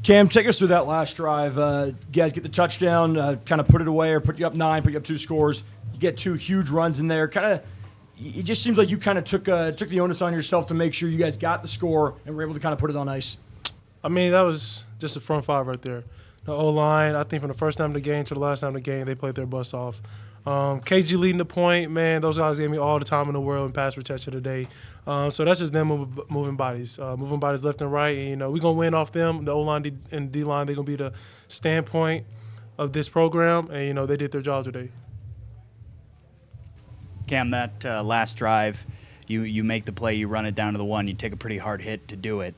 Cam, take us through that last drive. You guys get the touchdown, kind of put it away or put you up 9, put you up 2 scores. You get 2 huge runs in there. It just seems like you kind of took the onus on yourself to make sure you guys got the score and were able to kind of put it on ice. I mean, that was just a front five right there. The O-line, I think from the first time of the game to the last time of the game, they played their butts off. KG leading the point, man, those guys gave me all the time in the world in pass protection today. So that's just them moving bodies left and right. And, we're going to win off them. The O-line and D-line, they're going to be the standpoint of this program. And, they did their job today. Cam, that last drive, you make the play, you run it down to the 1, you take a pretty hard hit to do it,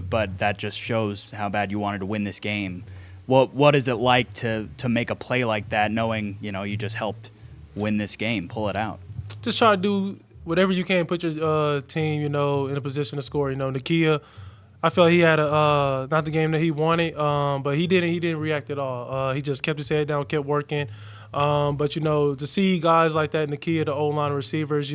but that just shows how bad you wanted to win this game. What is it like to make a play like that, knowing you just helped win this game, pull it out? Just try to do whatever you can, put your team in a position to score. Nakia, I felt he had not the game that he wanted, but he didn't react at all. He just kept his head down, kept working. But to see guys like that, Nakia, the O-line receivers,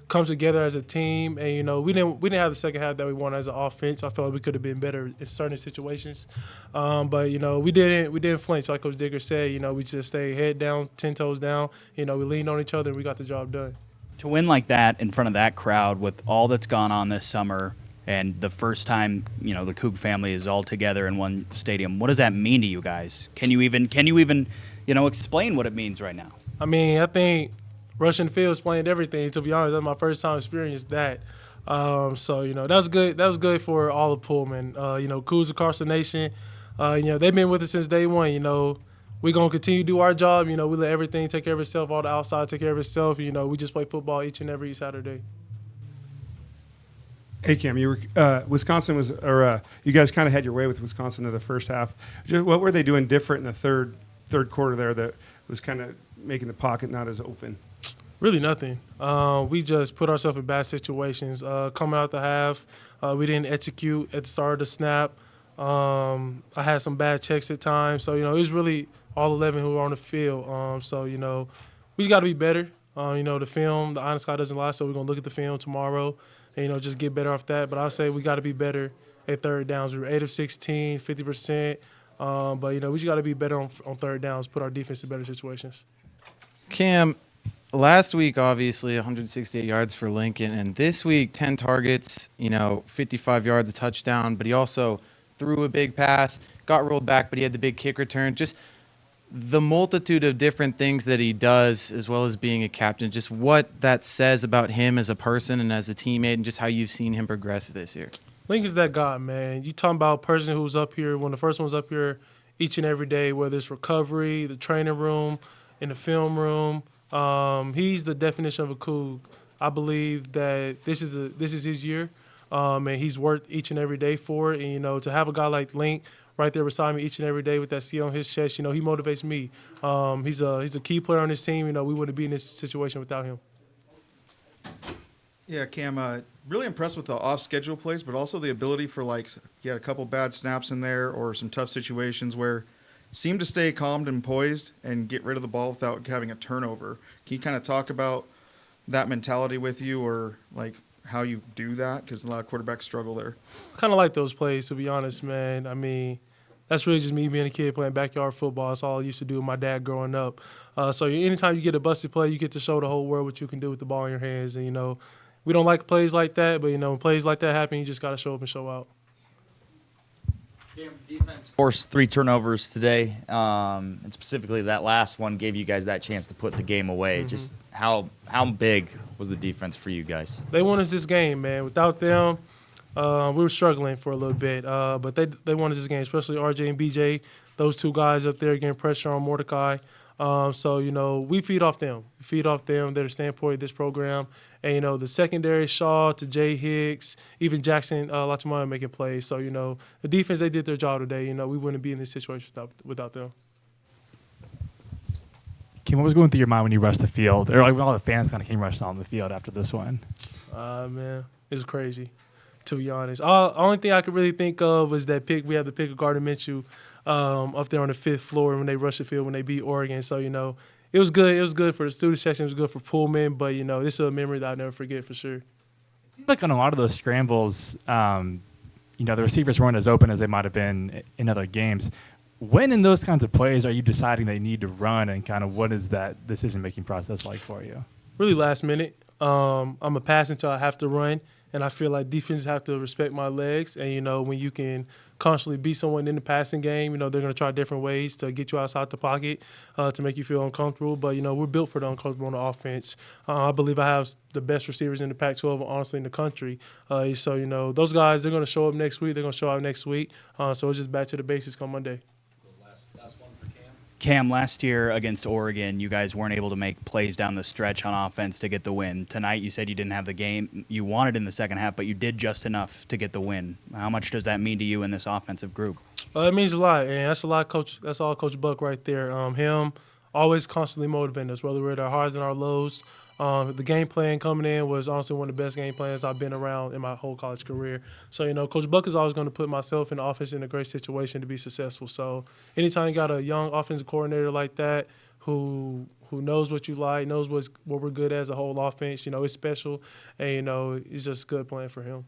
come together as a team, and we didn't have the second half that we wanted as an offense. I felt like we could have been better in certain situations, but we didn't flinch like Coach Digger said. We just stayed head down, 10 toes down. We leaned on each other and we got the job done. To win like that in front of that crowd with all that's gone on this summer, and the first time the Cougs family is all together in one stadium, what does that mean to you guys? Can you even explain what it means right now? I mean, I think rushing the field explained everything. To be honest, that's my first time experiencing that. So that was good. That was good for all of Pullman. Cougs across the nation. They've been with us since day one. We're gonna continue to do our job. We let everything take care of itself. All the outside take care of itself. We just play football each and every Saturday. Hey Cam, you guys kind of had your way with Wisconsin in the first half. What were they doing different in the third quarter there that was kind of making the pocket not as open? Really nothing. We just put ourselves in bad situations. Coming out the half, we didn't execute at the start of the snap. I had some bad checks at times. So, it was really all 11 who were on the field. We got to be better. The film, the honest guy doesn't lie, so we're going to look at the film tomorrow and, just get better off that. But I'll say we got to be better at third downs. We were 8 of 16, 50%. But, we just got to be better on third downs, put our defense in better situations. Cam, last week, obviously, 168 yards for Lincoln. And this week, 10 targets, 55 yards, a touchdown. But he also threw a big pass, got rolled back, but he had the big kick return. Just the multitude of different things that he does, as well as being a captain, just what that says about him as a person and as a teammate, and just how you've seen him progress this year. Lincoln's that guy, man. You talking about a person who's up here, when the first one's up here each and every day, whether it's recovery, the training room, in the film room. He's the definition of a Coug. I believe that this is his year, and he's worked each and every day for it. And, to have a guy like Link right there beside me each and every day with that C on his chest, he motivates me. He's a key player on this team. We wouldn't be in this situation without him. Yeah, Cam, really impressed with the off-schedule plays, but also the ability for, you had a couple bad snaps in there or some tough situations where seem to stay calmed and poised and get rid of the ball without having a turnover. Can you kind of talk about that mentality with you, or how you do that? Because a lot of quarterbacks struggle there. Kind of like those plays, to be honest, man. I mean, that's really just me being a kid playing backyard football. That's all I used to do with my dad growing up. So anytime you get a busted play, you get to show the whole world what you can do with the ball in your hands. And, we don't like plays like that, but, when plays like that happen, you just got to show up and show out. Defense forced 3 turnovers today, and specifically that last one gave you guys that chance to put the game away. Mm-hmm. Just how big was the defense for you guys? They won us this game, man. Without them, we were struggling for a little bit, but they won us this game, especially RJ and BJ, those 2 guys up there getting pressure on Mordecai. So, we feed off them. They're the standpoint of this program. And, the secondary, Shaw to Jay Hicks, even Jackson Lachimaya making plays. So, the defense, they did their job today. We wouldn't be in this situation without them. Kim, what was going through your mind when you rushed the field? Or when all the fans kind of came rushing on the field after this one? Man, it was crazy, to be honest. Only thing I could really think of was that pick. We had the pick of Gardner Minshew up there on the 5th floor when they rushed the field when they beat Oregon. So, it was good. It was good for the student section. It was good for Pullman. But, this is a memory that I'll never forget for sure. It seems like on a lot of those scrambles, the receivers weren't as open as they might have been in other games. When in those kinds of plays are you deciding they need to run, and kind of what is that decision-making process like for you? Really last minute. I'm a pass until I have to run, and I feel like defenses have to respect my legs. And, when you can constantly beat someone in the passing game, they're going to try different ways to get you outside the pocket to make you feel uncomfortable. But, we're built for the uncomfortable on the offense. I believe I have the best receivers in the Pac-12, honestly, in the country. So, those guys, they're going to show up next week. They're going to show out next week. So it's just back to the basics come Monday. Cam, last year against Oregon, you guys weren't able to make plays down the stretch on offense to get the win. Tonight, you said you didn't have the game you wanted in the second half, but you did just enough to get the win. How much does that mean to you in this offensive group? It means a lot, and that's a lot, Coach. That's all Coach Buck right there. Him always constantly motivating us, whether we're at our highs and our lows. The game plan coming in was honestly one of the best game plans I've been around in my whole college career. So, Coach Buck is always going to put myself and the offense in a great situation to be successful. So, anytime you got a young offensive coordinator like that who knows what you like, knows what we're good at as a whole offense, it's special, and, it's just a good plan for him.